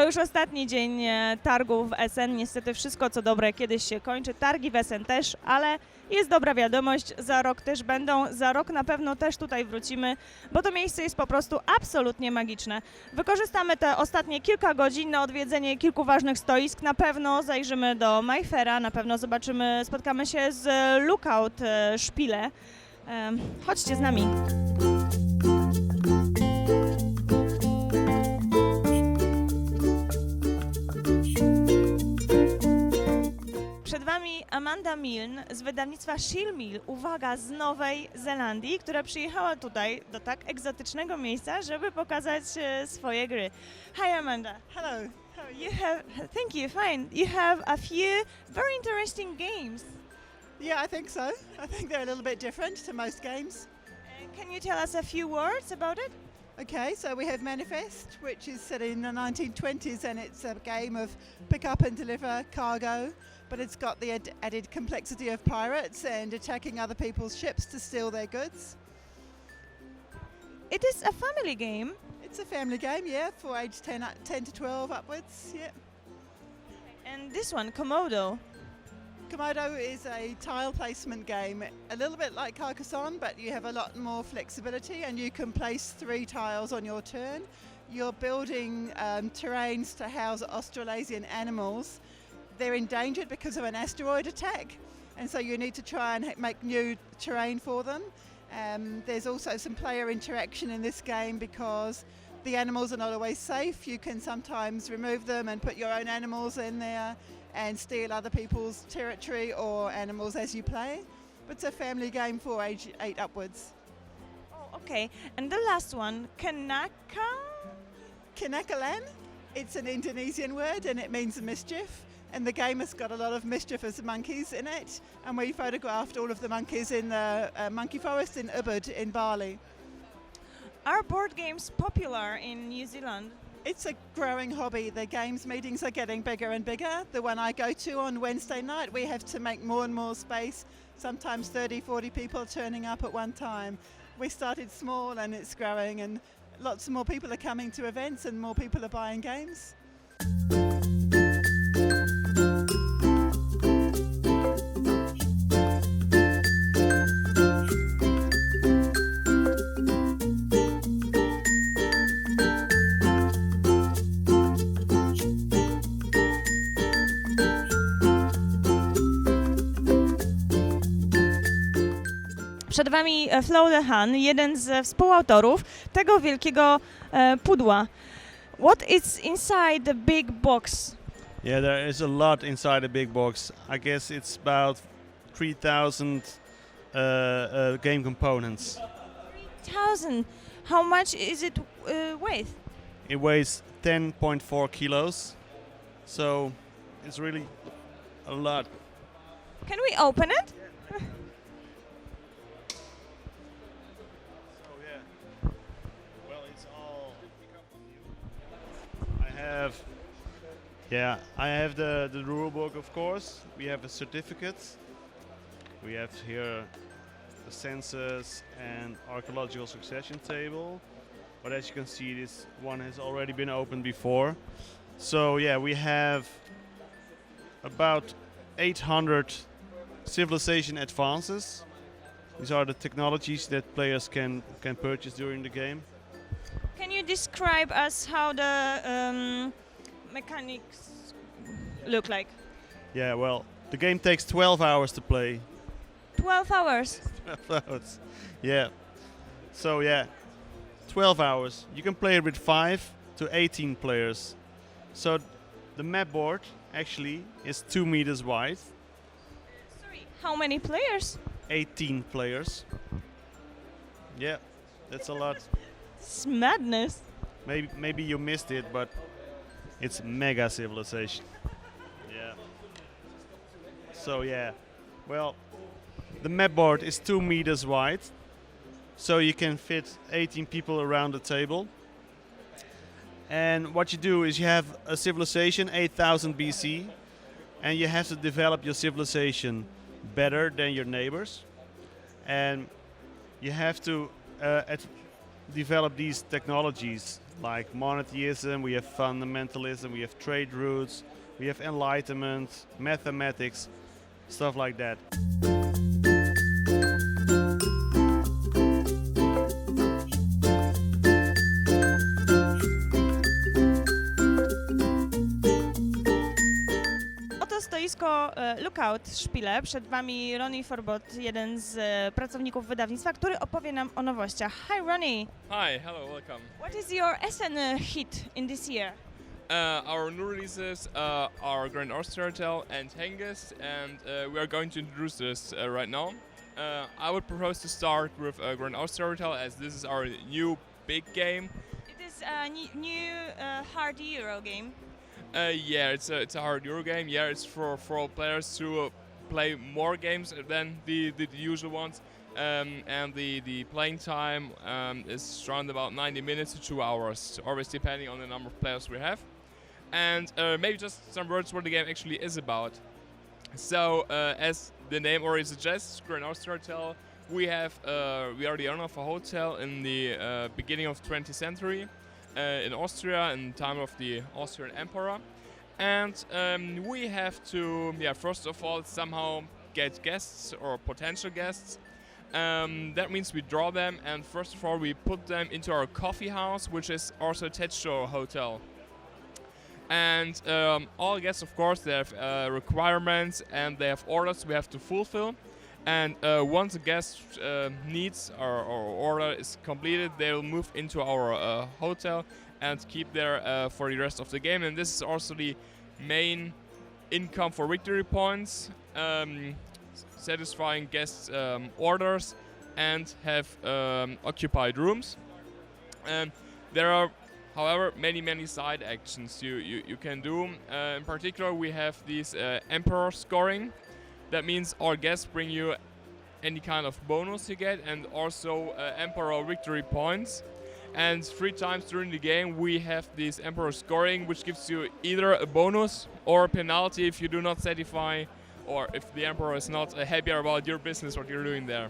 To już ostatni dzień targów w Essen. Niestety wszystko co dobre kiedyś się kończy. Targi w Essen też, ale jest dobra wiadomość, za rok też będą. Za rok na pewno też tutaj wrócimy, bo to miejsce jest po prostu absolutnie magiczne. Wykorzystamy te ostatnie kilka godzin na odwiedzenie kilku ważnych stoisk. Na pewno zajrzymy do Mayfaira, na pewno spotkamy się z Lookout Spiele. Chodźcie z nami. Przed Wami Amanda Milne z wydawnictwa ShilMil, uwaga, z Nowej Zelandii, która przyjechała tutaj do tak egzotycznego miejsca, żeby pokazać swoje gry. Hi Amanda. Hello, how are you? Thank you, fine. You have a few very interesting games. Yeah, I think so. I think they're a little bit different to most games. Can you tell us a few words about it? Okay, so we have Manifest, which is set in the 1920s, and it's a game of pick up and deliver cargo, but it's got the added complexity of pirates and attacking other people's ships to steal their goods. It is a family game. It's a family game, yeah, for age 10 to 12 upwards, yeah. And this one, Komodo. Komodo is a tile placement game, a little bit like Carcassonne, but you have a lot more flexibility and you can place 3 tiles on your turn. You're building terrains to house Australasian animals. They're endangered because of an asteroid attack, and so you need to try and make new terrain for them. There's also some player interaction in this game because the animals are not always safe. You can sometimes remove them and put your own animals in there and steal other people's territory or animals as you play. But it's a family game for age 8 upwards. Oh, okay. And the last one, Kenakalan. It's an Indonesian word and it means mischief. And the game has got a lot of mischievous monkeys in it. And we photographed all of the monkeys in the monkey forest in Ubud in Bali. Are board games popular in New Zealand? It's a growing hobby. The games meetings are getting bigger and bigger. The one I go to on Wednesday night, we have to make more and more space. Sometimes 30, 40 people turning up at one time. We started small and it's growing, and lots more people are coming to events and more people are buying games. Przed Wami Haan, jeden z współautorów tego wielkiego pudła. What is inside the big box? Yeah, there is a lot inside the big box. I guess it's about 3,000 game components. 3,000. How much is it weight? It weighs 10.4 kilos, so it's really a lot. Can we open it? I have the rule book, of course. We have a certificate. We have here the census and archaeological succession table. But as you can see, this one has already been opened before. So yeah, we have about 800 civilization advances. These are the technologies that players can purchase during the game. Can you describe us how the mechanics look like? Yeah, well, the game takes 12 hours to play. 12 hours? 12 hours, yeah. So yeah, 12 hours. You can play it with 5 to 18 players. So the map board actually is 2 meters wide. Sorry, how many players? 18 players. Yeah, that's a lot. It's madness. Maybe you missed it, but it's mega civilization. Yeah. So yeah, well, the map board is 2 meters wide, so you can fit 18 people around the table. And what you do is you have a civilization 8000 BC, and you have to develop your civilization better than your neighbors. And you have to develop these technologies like monotheism, we have fundamentalism, we have trade routes, we have enlightenment, mathematics, stuff like that. Oto stoisko Lookout Spiele. Przed Wami Ronny i Vorbrodt, jeden z pracowników wydawnictwa, który opowie nam o nowościach. Hi Ronny! Hi, hello, welcome. What is your Essen hit in this year? Our new releases are Grand Austria Tale and Hengist, and we are going to introduce this right now. I would propose to start with Grand Austria Tale, as this is our new big game. It is a new hard Euro game. Yeah, it's a hard Euro game. Yeah, it's for all players to play more games than the usual ones. And the playing time is around about 90 minutes to 2 hours, always depending on the number of players we have. And maybe just some words what the game actually is about. So, as the name already suggests, Grand Austria Hotel, we are the owner of a hotel in the beginning of the 20th century in Austria, in the time of the Austrian Emperor. And we have to, first of all, somehow get guests or potential guests. That means we draw them, and first of all we put them into our coffee house, which is also attached to our hotel. And all guests, of course, they have requirements and they have orders we have to fulfill. And once a guest needs or order is completed, they will move into our hotel and keep there for the rest of the game. And this is also the main income for victory points. Satisfying guests' orders and have occupied rooms. There are, however, many side actions you can do. In particular, we have these Emperor scoring. That means all guests bring you any kind of bonus you get, and also Emperor victory points. And 3 times during the game we have this Emperor scoring, which gives you either a bonus or a penalty if you do not satisfy, or if the Emperor is not happy about your business, what you're doing there.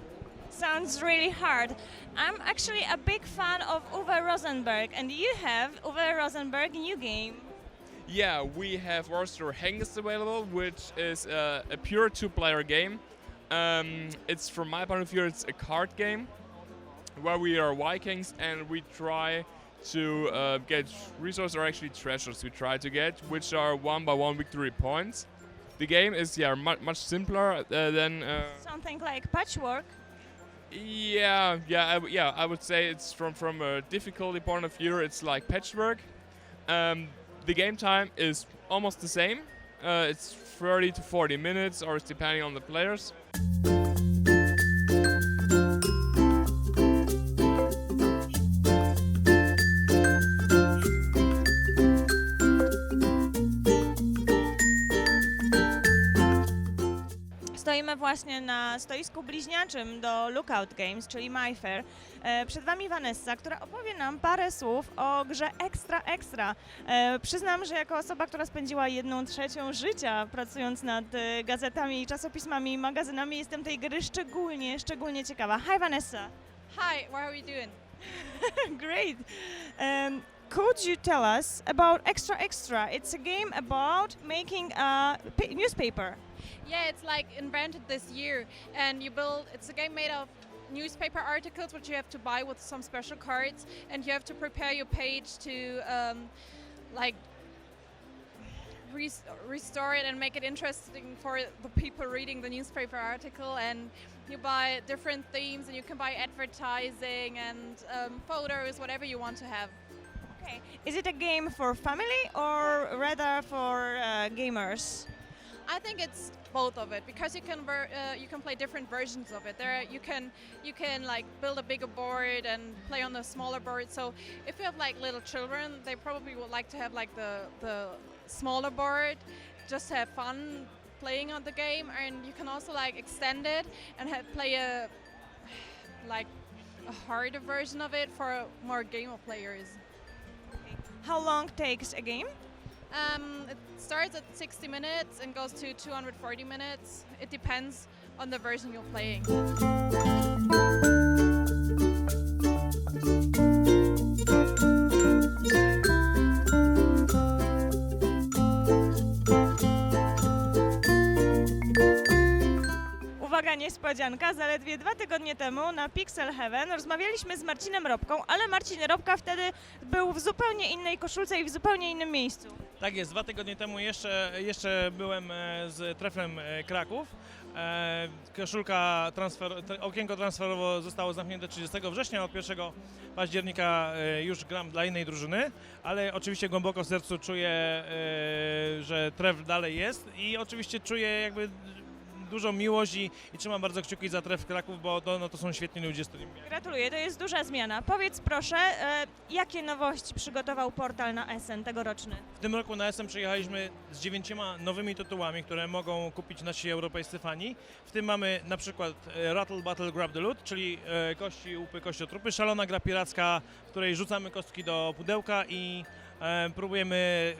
Sounds really hard. I'm actually a big fan of Uwe Rosenberg, and you have Uwe Rosenberg new game. Yeah, we have also Hengist available, which is a pure 2-player game. It's, from my point of view, it's a card game where we are Vikings and we try to get resources, or actually treasures we try to get, which are 1-by-1 victory points. The game is much simpler than Something like Patchwork. I would say it's from a difficulty point of view, it's like Patchwork. The game time is almost the same. It's 30 to 40 minutes, or it's depending on the players. Stoimy właśnie na stoisku bliźniaczym do Lookout Games, czyli Mayfair. Przed Wami Vanessa, która opowie nam parę słów o grze Extra. Przyznam, że jako osoba, która spędziła 1/3 życia pracując nad gazetami, czasopismami i magazynami, jestem tej gry szczególnie ciekawa. Hi Vanessa. Hi, what are you doing? Great. Could you tell us about Extra? It's a game about making a newspaper. Yeah, it's like invented this year, and it's a game made of newspaper articles which you have to buy with some special cards, and you have to prepare your page to restore it and make it interesting for the people reading the newspaper article. And you buy different themes, and you can buy advertising and photos, whatever you want to have. Okay. Is it a game for family or rather for gamers? I think it's both of it, because you can play different versions of it. You can like build a bigger board and play on a smaller board. So if you have like little children, they probably would like to have like the smaller board, just to have fun playing on the game. And you can also like extend it and play a harder version of it for more gamer players. Okay. How long takes a game? It starts at 60 minutes and goes to 240 minutes. It depends on the version you're playing. niespodzianka. Zaledwie 2 tygodnie temu na Pixel Heaven rozmawialiśmy z Marcinem Ropką, ale Marcin Ropka wtedy był w zupełnie innej koszulce i w zupełnie innym miejscu. Tak jest, 2 tygodnie temu jeszcze byłem z Treflem Kraków. Okienko transferowe zostało zamknięte 30 września, od 1 października już gram dla innej drużyny, ale oczywiście głęboko w sercu czuję, że Tref dalej jest i oczywiście czuję jakby dużą miłość i trzymam bardzo kciuki za Tref Kraków, bo to są świetni ludzie, z którymi Gratuluję, to jest duża zmiana. Powiedz proszę, jakie nowości przygotował portal na Essen tegoroczny? W tym roku na Essen przyjechaliśmy z 9 nowymi tytułami, które mogą kupić nasi europejscy fani. W tym mamy na przykład Rattle Battle Grab the Loot, czyli kości, łupy, kościotrupy, szalona gra piracka, w której rzucamy kostki do pudełka i próbujemy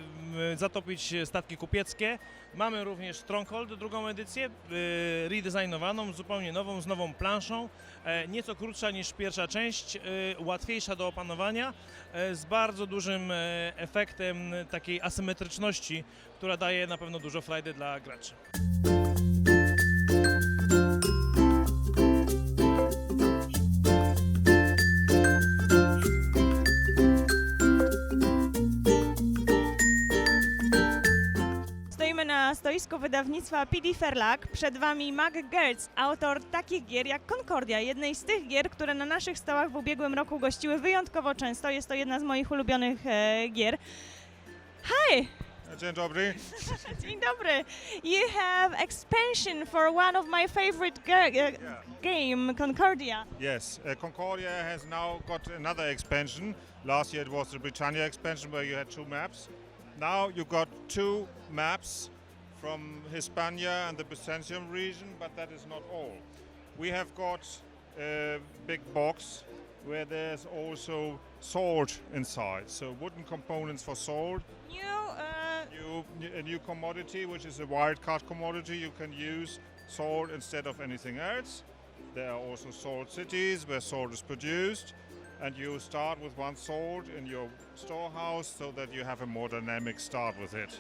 zatopić statki kupieckie. Mamy również Stronghold, drugą edycję, redesignowaną, zupełnie nową, z nową planszą, nieco krótsza niż pierwsza część, łatwiejsza do opanowania, z bardzo dużym efektem takiej asymetryczności, która daje na pewno dużo frajdy dla graczy. Na stoisku wydawnictwa PD-Verlag przed Wami Gerdts, autor takich gier jak Concordia, jednej z tych gier, które na naszych stołach w ubiegłym roku gościły wyjątkowo często. Jest to jedna z moich ulubionych gier. Hi! Dzień dobry. Dzień dobry. You have expansion for one of my favorite game, Concordia. Yes, Concordia has now got another expansion. Last year it was the Britannia expansion where you had 2 maps. Now you got 2 maps from Hispania and the Byzantium region, but that is not all. We have got a big box where there's also sword inside, so wooden components for sword. A new commodity, which is a wildcard commodity. You can use sword instead of anything else. There are also sword cities where sword is produced, and you start with 1 sword in your storehouse so that you have a more dynamic start with it.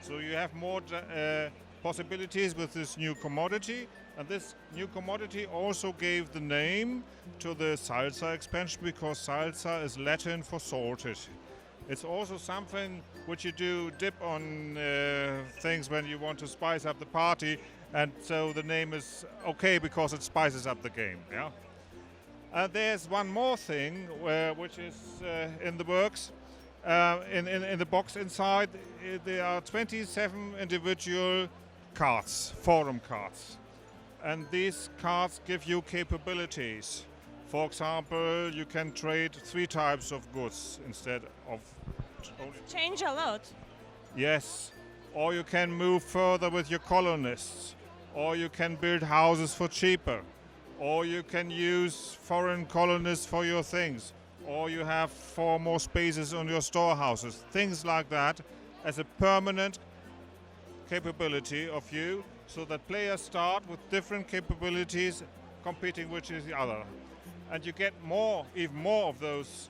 So you have more possibilities with this new commodity, and this new commodity also gave the name to the salsa expansion because salsa is Latin for salted. It's also something which you do dip on things when you want to spice up the party, and so the name is okay because it spices up the game. Yeah. There's one more thing which is in the works. In the box inside, there are 27 individual cards, forum cards. And these cards give you capabilities. For example, you can trade 3 types of goods instead of only. Change a lot. Yes. Or you can move further with your colonists. Or you can build houses for cheaper. Or you can use foreign colonists for your things. Or you have 4 more spaces on your storehouses. Things like that as a permanent capability of you, so that players start with different capabilities competing with each other. And you get even more of those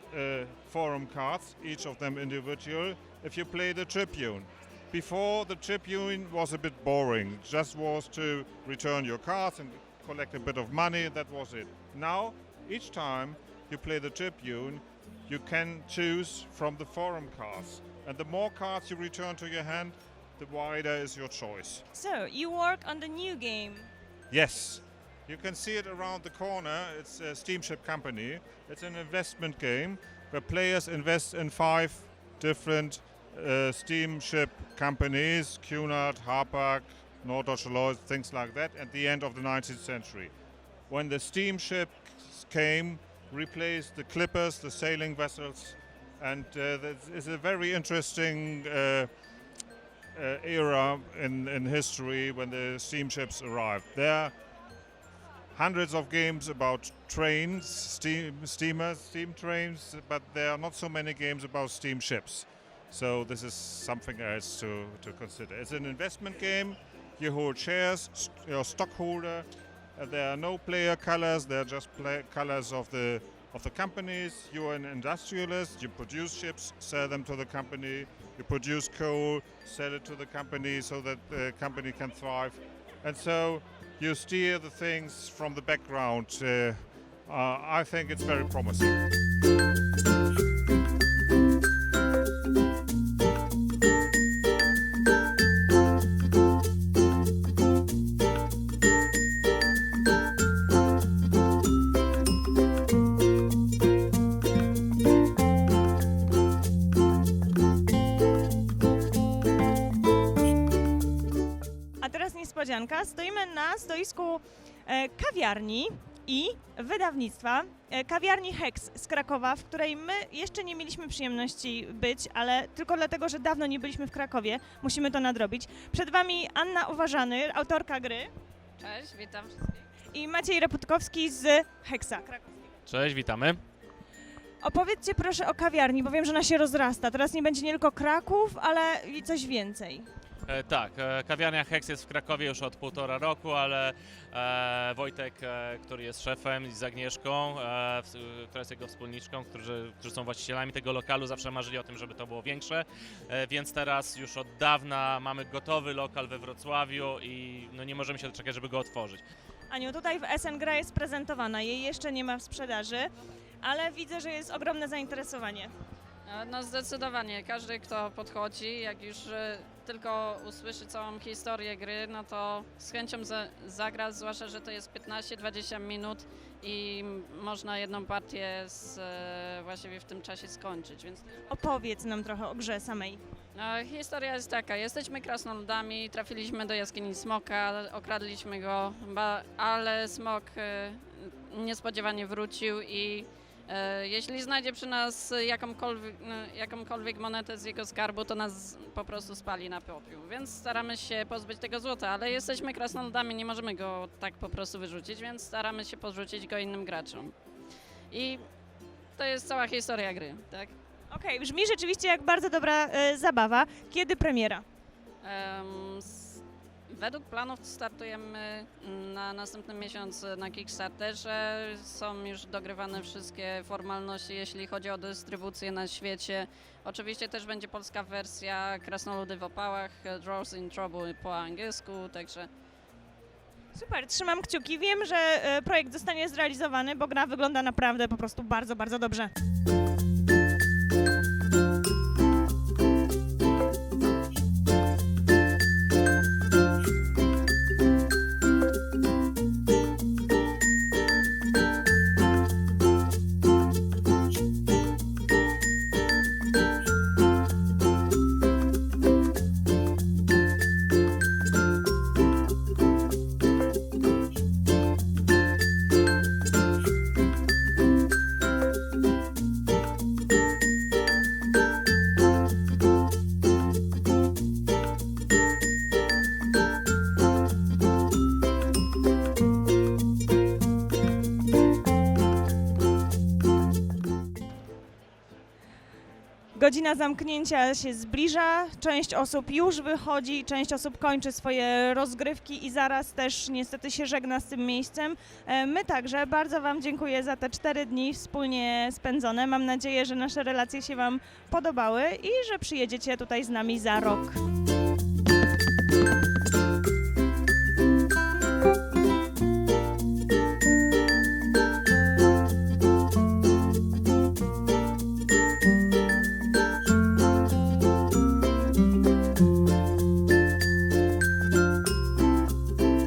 forum cards, each of them individual, if you play the Tribune. Before, the Tribune was a bit boring. It just was to return your cards and collect a bit of money, that was it. Now, each time you play the Tribune, you can choose from the forum cards. And the more cards you return to your hand, the wider is your choice. So, you work on the new game. Yes. You can see it around the corner. It's a steamship company. It's an investment game where players invest in 5 different steamship companies, Cunard, Hapag, Norddeutsche Lloyd, things like that, at the end of the 19th century. When the steamships came, replaced the clippers, the sailing vessels, and this is a very interesting era in history when the steamships arrived. There are hundreds of games about trains, steamers, steam trains, but there are not so many games about steamships. So this is something else to consider. It's an investment game. You hold shares, you're a stockholder. There are no player colors. They're just colors of the companies. You're an industrialist. You produce ships, sell them to the company. You produce coal, sell it to the company so that the company can thrive. And so you steer the things from the background. I think it's very promising. Niespodzianka. Stoimy na stoisku kawiarni i wydawnictwa, kawiarni Hex z Krakowa, w której my jeszcze nie mieliśmy przyjemności być, ale tylko dlatego, że dawno nie byliśmy w Krakowie, musimy to nadrobić. Przed Wami Anna Owarzany, autorka gry. Cześć, witam wszystkich. I Maciej Reputakowski z Hexa krakowskiego. Cześć, witamy. Opowiedzcie proszę o kawiarni, bo wiem, że ona się rozrasta. Teraz nie będzie nie tylko Kraków, ale i coś więcej. Tak, kawiarnia Hex jest w Krakowie już od 1,5 roku, ale Wojtek, który jest szefem, i z Agnieszką, która jest jego wspólniczką, którzy są właścicielami tego lokalu, zawsze marzyli o tym, żeby to było większe, więc teraz już od dawna mamy gotowy lokal we Wrocławiu i no nie możemy się doczekać, żeby go otworzyć. Aniu, tutaj w Essen gra jest prezentowana, jej jeszcze nie ma w sprzedaży, ale widzę, że jest ogromne zainteresowanie. No zdecydowanie, każdy kto podchodzi, jak już tylko usłyszy całą historię gry, no to z chęcią zagra, zwłaszcza, że to jest 15-20 minut i można jedną partię właściwie w tym czasie skończyć. Więc opowiedz nam trochę o grze samej. Historia jest taka, jesteśmy krasnoludami, trafiliśmy do jaskini smoka, okradliśmy go, ale smok niespodziewanie wrócił i jeśli znajdzie przy nas jakąkolwiek monetę z jego skarbu, to nas po prostu spali na popiół. Więc staramy się pozbyć tego złota, ale jesteśmy krasnoludami, nie możemy go tak po prostu wyrzucić, więc staramy się podrzucić go innym graczom. I to jest cała historia gry, tak? Okej, brzmi rzeczywiście jak bardzo dobra zabawa. Kiedy premiera? Według planów startujemy na następny miesiąc na Kickstarterze. Są już dogrywane wszystkie formalności, jeśli chodzi o dystrybucję na świecie. Oczywiście też będzie polska wersja Krasnoludy w opałach, Draws in Trouble po angielsku, także... Super, trzymam kciuki. Wiem, że projekt zostanie zrealizowany, bo gra wygląda naprawdę po prostu bardzo, bardzo dobrze. Godzina zamknięcia się zbliża, część osób już wychodzi, część osób kończy swoje rozgrywki i zaraz też niestety się żegna z tym miejscem. My także bardzo Wam dziękuję za te 4 dni wspólnie spędzone. Mam nadzieję, że nasze relacje się Wam podobały i że przyjedziecie tutaj z nami za rok.